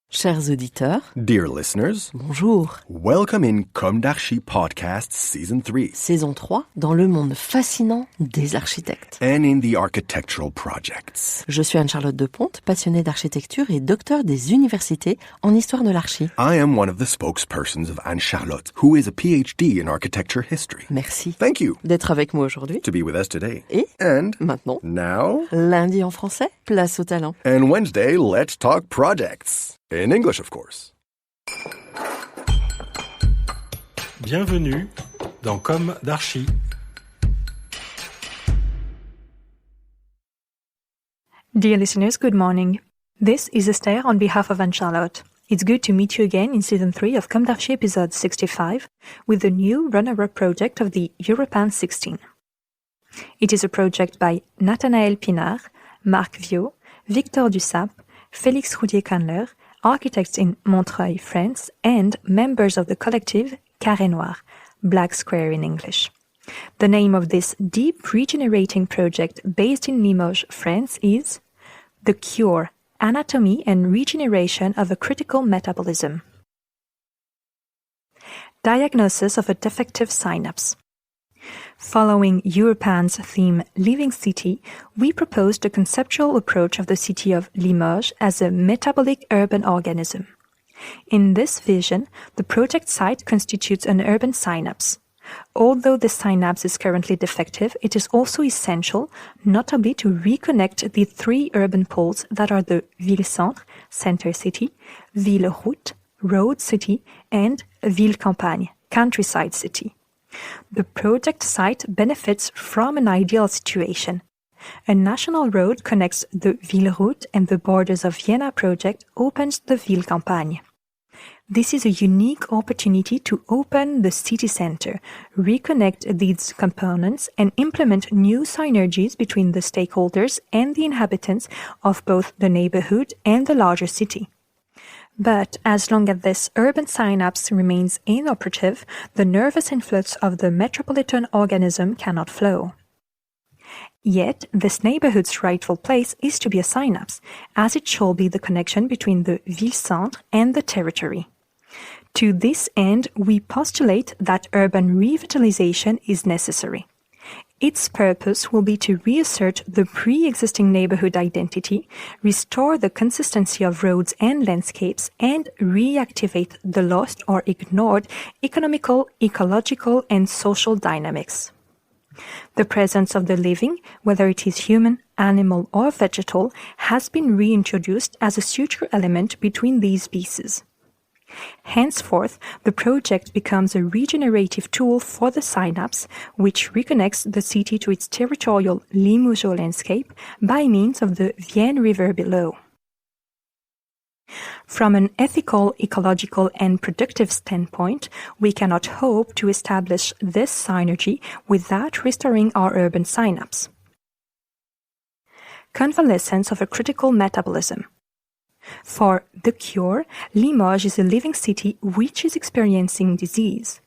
Chers auditeurs, Dear listeners, bonjour. welcome in comdarchipodcast Season 3 Saison 3, dans le monde fascinant des architectes. and in the architectural projects. Je suis Anne-Charlotte Deponte, passionnée d'architecture et docteur des universités en histoire de l'archi. I am one of the spokespersons of Anne-Charlotte, who is a PhD in architecture history. Merci Thank you d'être avec moi aujourd'hui. to be with us today. Et And maintenant, now, lundi en français, place au talent. and Wednesday, let's talk projects. In English, of course. Bienvenue dans Comme d'Archi. Dear listeners, good morning. This is Esther on behalf of Anne-Charlotte. It's good to meet you again in Season 3 of Comme d'Archi episode 65 with the new runner-up project of the Europan 16. It is a project by NATHANAÄL PINARD, MARC VIAUD, Victor DUSSAP, FÉLIX ROUDIER-CANLER, architects in Montreuil, France, and members of the collective Carré Noir, Black Square in English. The name of this deep regenerating project based in Limoges, France is The Cure, Anatomy and Regeneration of a Critical Metabolism. Diagnosis of a defective synapse. Following Europan's theme Living City, we proposed a conceptual approach of the city of Limoges as a metabolic urban organism. In this vision, the project site constitutes an urban synapse. Although the synapse is currently defective, it is also essential, notably to reconnect the three urban poles that are the ville-centre, center city, ville-route, road city, and ville-campagne, countryside city. The project site benefits from an ideal situation. A national road connects the ville route and the borders of Vienna project opens the ville campagne. This is a unique opportunity to open the city center, reconnect these components, and implement new synergies between the stakeholders and the inhabitants of both the neighborhood and the larger city. But as long as this urban synapse remains inoperative, the nervous influx of the metropolitan organism cannot flow. Yet, this neighborhood's rightful place is to be a synapse, as it shall be the connection between the ville-centre and the territory. To this end, we postulate that urban revitalization is necessary. Its purpose will be to reassert the pre-existing neighborhood identity, restore the consistency of roads and landscapes, and reactivate the lost or ignored economical, ecological, and social dynamics. The presence of the living, whether it is human, animal, or vegetal, has been reintroduced as a suture element between these pieces. Henceforth, the project becomes a regenerative tool for the synapse, which reconnects the city to its territorial Limoges landscape by means of the Vienne River below. From an ethical, ecological, and productive standpoint, we cannot hope to establish this synergy without restoring our urban synapse. Convalescence of a critical metabolism. For The Cure, Limoges is a living city which is experiencing disease.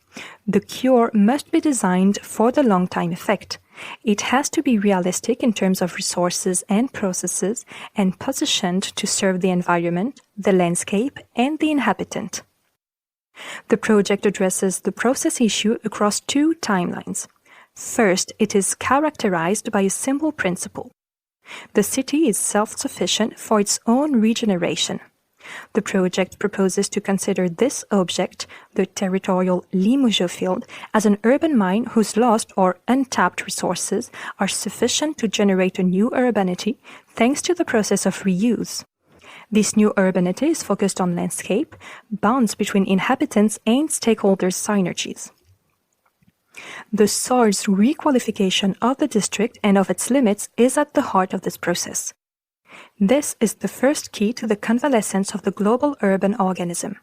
The cure must be designed for the long-time effect. It has to be realistic in terms of resources and processes and positioned to serve the environment, the landscape, and the inhabitant. The project addresses the process issue across two timelines. First, it is characterized by a simple principle. The city is self-sufficient for its own regeneration. The project proposes to consider this object, the territorial Limoges field, as an urban mine whose lost or untapped resources are sufficient to generate a new urbanity thanks to the process of reuse. This new urbanity is focused on landscape, bonds between inhabitants and stakeholders' synergies. The soil's requalification of the district and of its limits is at the heart of this process. This is the first key to the convalescence of the global urban organism.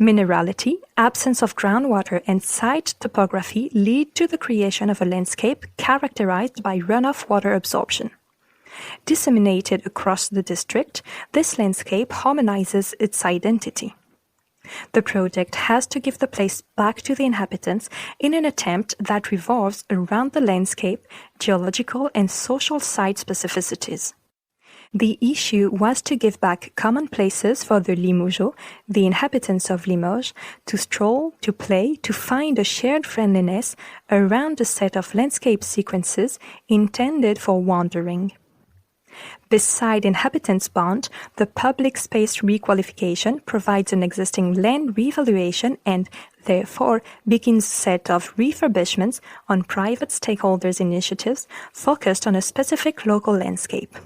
Minerality, absence of groundwater, and site topography lead to the creation of a landscape characterized by runoff water absorption. Disseminated across the district, this landscape harmonizes its identity. The project has to give the place back to the inhabitants in an attempt that revolves around the landscape, geological and social site specificities. The issue was to give back common places for the Limoges, the inhabitants of Limoges, to stroll, to play, to find a shared friendliness around a set of landscape sequences intended for wandering. Beside inhabitants' bond, the public space requalification provides an existing land revaluation and, therefore, begins a set of refurbishments on private stakeholders' initiatives focused on a specific local landscape.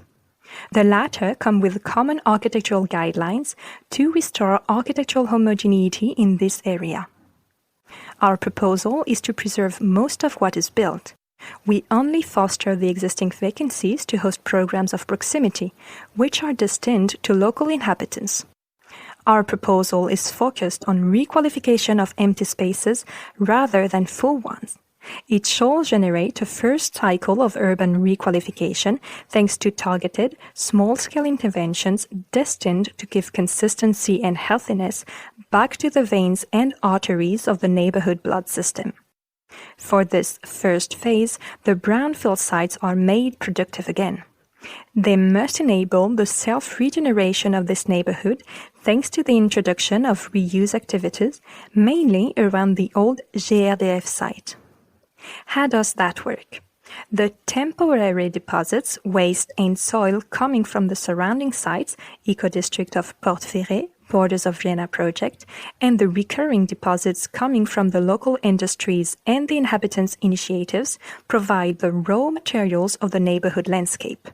The latter come with common architectural guidelines to restore architectural homogeneity in this area. Our proposal is to preserve most of what is built. We only foster the existing vacancies to host programs of proximity, which are destined to local inhabitants. Our proposal is focused on requalification of empty spaces rather than full ones. It shall generate a first cycle of urban requalification thanks to targeted, small-scale interventions destined to give consistency and healthiness back to the veins and arteries of the neighborhood blood system. For this first phase, the brownfield sites are made productive again. They must enable the self-regeneration of this neighborhood thanks to the introduction of reuse activities, mainly around the old GRDF site. How does that work? The temporary deposits, waste and soil coming from the surrounding sites, eco-district of Porte Ferrée, Borders of Vienna project, and the recurring deposits coming from the local industries and the inhabitants' initiatives provide the raw materials of the neighborhood landscape.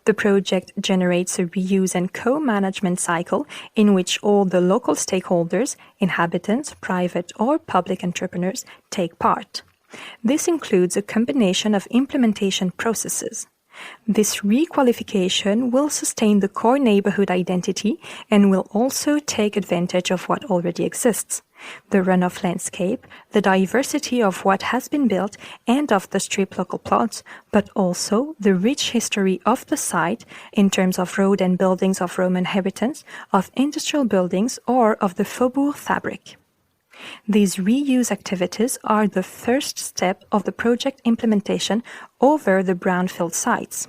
The project generates a reuse and co-management cycle in which all the local stakeholders, inhabitants, private or public entrepreneurs, take part. This includes a combination of implementation processes. This requalification will sustain the core neighborhood identity and will also take advantage of what already exists, the runoff landscape, the diversity of what has been built and of the strip local plots, but also the rich history of the site in terms of road and buildings of Roman inhabitants, of industrial buildings, or of the faubourg fabric. These reuse activities are the first step of the project implementation over the brownfield sites.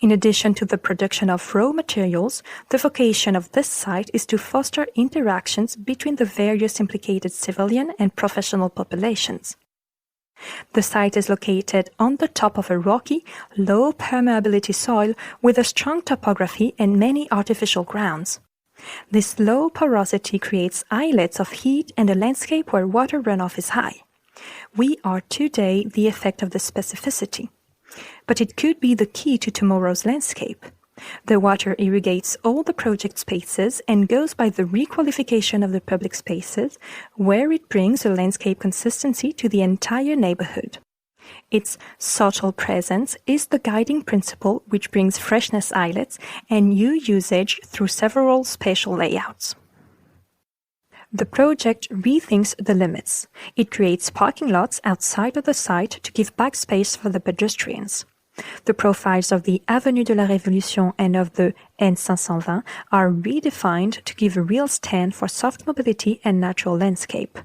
In addition to the production of raw materials, the vocation of this site is to foster interactions between the various implicated civilian and professional populations. The site is located on the top of a rocky, low permeability soil with a strong topography and many artificial grounds. This low porosity creates islets of heat and a landscape where water runoff is high. We are today the effect of the specificity, but it could be the key to tomorrow's landscape. The water irrigates all the project spaces and goes by the requalification of the public spaces, where it brings a landscape consistency to the entire neighborhood. Its social presence is the guiding principle which brings freshness islets and new usage through several spatial layouts. The project rethinks the limits. It creates parking lots outside of the site to give back space for the pedestrians. The profiles of the Avenue de la Révolution and of the N520 are redefined to give a real stand for soft mobility and natural landscape.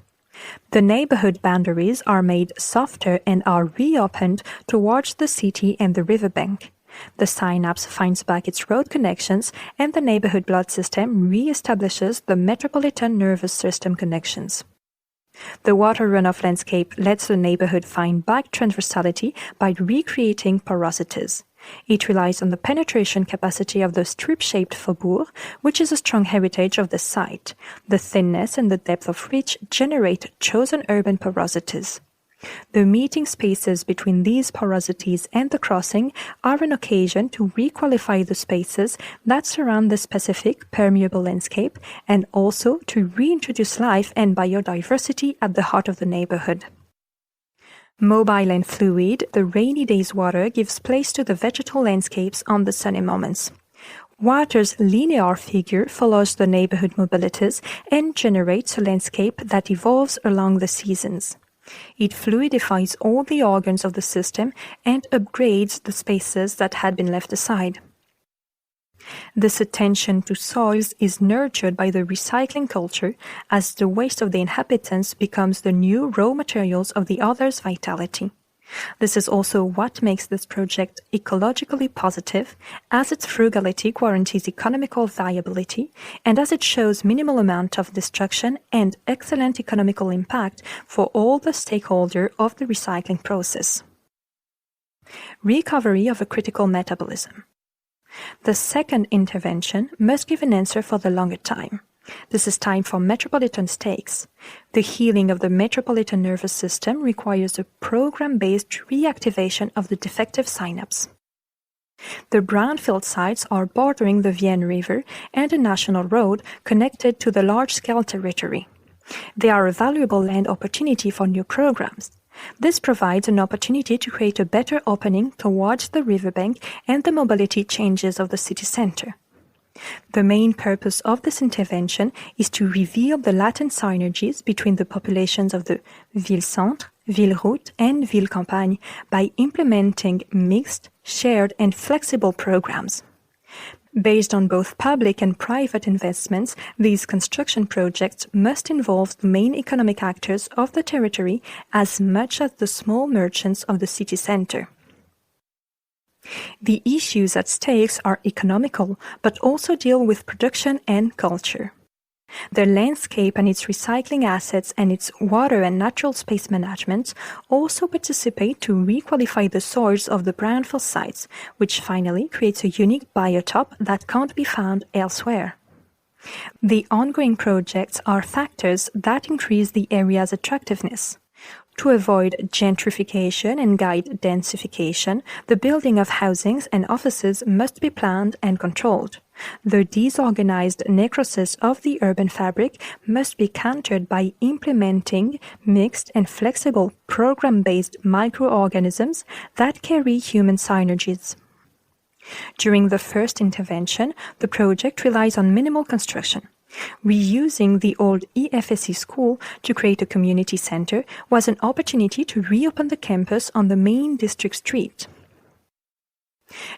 The neighborhood boundaries are made softer and are reopened towards the city and the riverbank. The synapse finds back its road connections and the neighborhood blood system re-establishes the metropolitan nervous system connections. The water runoff landscape lets the neighborhood find back transversality by recreating porosities. It relies on the penetration capacity of the strip-shaped faubourg, which is a strong heritage of the site. The thinness and the depth of which generate chosen urban porosities. The meeting spaces between these porosities and the crossing are an occasion to requalify the spaces that surround the specific permeable landscape and also to reintroduce life and biodiversity at the heart of the neighborhood. Mobile and fluid, the rainy day's water gives place to the vegetal landscapes on the sunny moments. Water's linear figure follows the neighborhood mobilities and generates a landscape that evolves along the seasons. It fluidifies all the organs of the system and upgrades the spaces that had been left aside. This attention to soils is nurtured by the recycling culture as the waste of the inhabitants becomes the new raw materials of the other's vitality. This is also what makes this project ecologically positive, as its frugality guarantees economical viability, and as it shows minimal amount of destruction and excellent economical impact for all the stakeholders of the recycling process. Recovery of a critical metabolism. The second intervention must give an answer for the longer time. This is time for metropolitan stakes. The healing of the metropolitan nervous system requires a program-based reactivation of the defective synapse. The brownfield sites are bordering the Vienne River and a national road connected to the large-scale territory. They are a valuable land opportunity for new programs. This provides an opportunity to create a better opening towards the riverbank and the mobility changes of the city center. The main purpose of this intervention is to reveal the latent synergies between the populations of the ville-centre, ville-route, and ville-campagne by implementing mixed, shared, and flexible programs. Based on both public and private investments, these construction projects must involve the main economic actors of the territory as much as the small merchants of the city center. The issues at stake are economical, but also deal with production and culture. The landscape and its recycling assets and its water and natural space management also participate to requalify the soils of the brownfield sites, which finally creates a unique biotop that can't be found elsewhere. The ongoing projects are factors that increase the area's attractiveness. To avoid gentrification and guide densification, the building of housings and offices must be planned and controlled. The disorganized necrosis of the urban fabric must be countered by implementing mixed and flexible program-based microorganisms that carry human synergies. During the first intervention, the project relies on minimal construction. Reusing the old EFSC school to create a community center was an opportunity to reopen the campus on the main district street.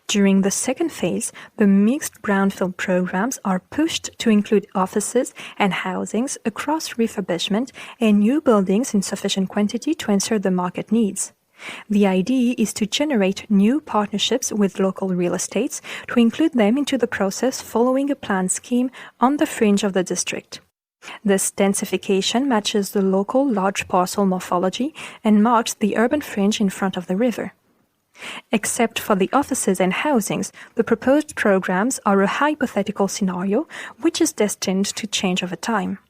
During the second phase, the mixed brownfield programs are pushed to include offices and housings across refurbishment and new buildings in sufficient quantity to answer the market needs. The idea is to generate new partnerships with local real estates to include them into the process following a planned scheme on the fringe of the district. This densification matches the local large parcel morphology and marks the urban fringe in front of the river. Except for the offices and housings, the proposed programs are a hypothetical scenario which is destined to change over time.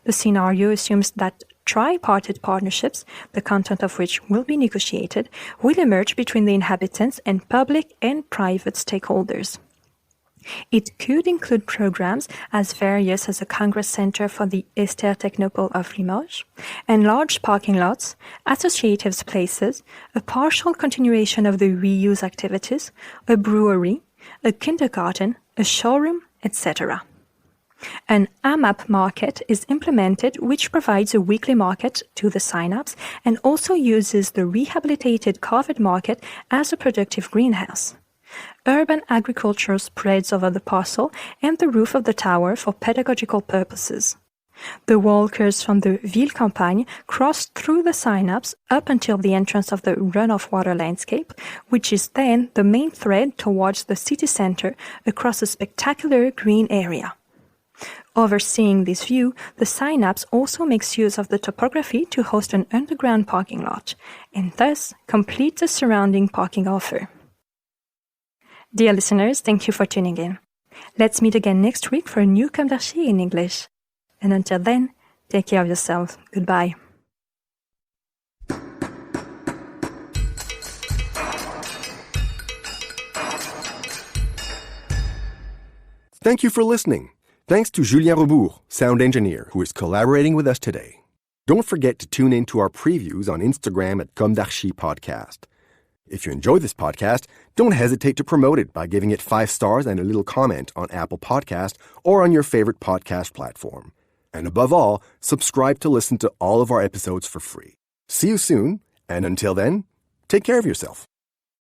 The scenario assumes that tripartite partnerships, the content of which will be negotiated, will emerge between the inhabitants and public and private stakeholders. It could include programs as various as a Congress Center for the Esther Technopole of Limoges, and large parking lots, associative places, a partial continuation of the reuse activities, a brewery, a kindergarten, a showroom, etc. An AMAP market is implemented which provides a weekly market to the synapse and also uses the rehabilitated covered market as a productive greenhouse. Urban agriculture spreads over the parcel and the roof of the tower for pedagogical purposes. The walkers from the ville campagne cross through the synapse up until the entrance of the runoff water landscape, which is then the main thread towards the city center across a spectacular green area. Overseeing this view, the synapse also makes use of the topography to host an underground parking lot, and thus complete the surrounding parking offer. Dear listeners, thank you for tuning in. Let's meet again next week for a new Comme d'Archi in English. And until then, take care of yourself. Goodbye. Thank you for listening. Thanks to Julien Rebours, sound engineer, who is collaborating with us today. Don't forget to tune in to our previews on Instagram at comdarchipodcast. If you enjoy this podcast, don't hesitate to promote it by giving it 5 stars and a little comment on Apple Podcast or on your favorite podcast platform. And above all, subscribe to listen to all of our episodes for free. See you soon, and until then, take care of yourself.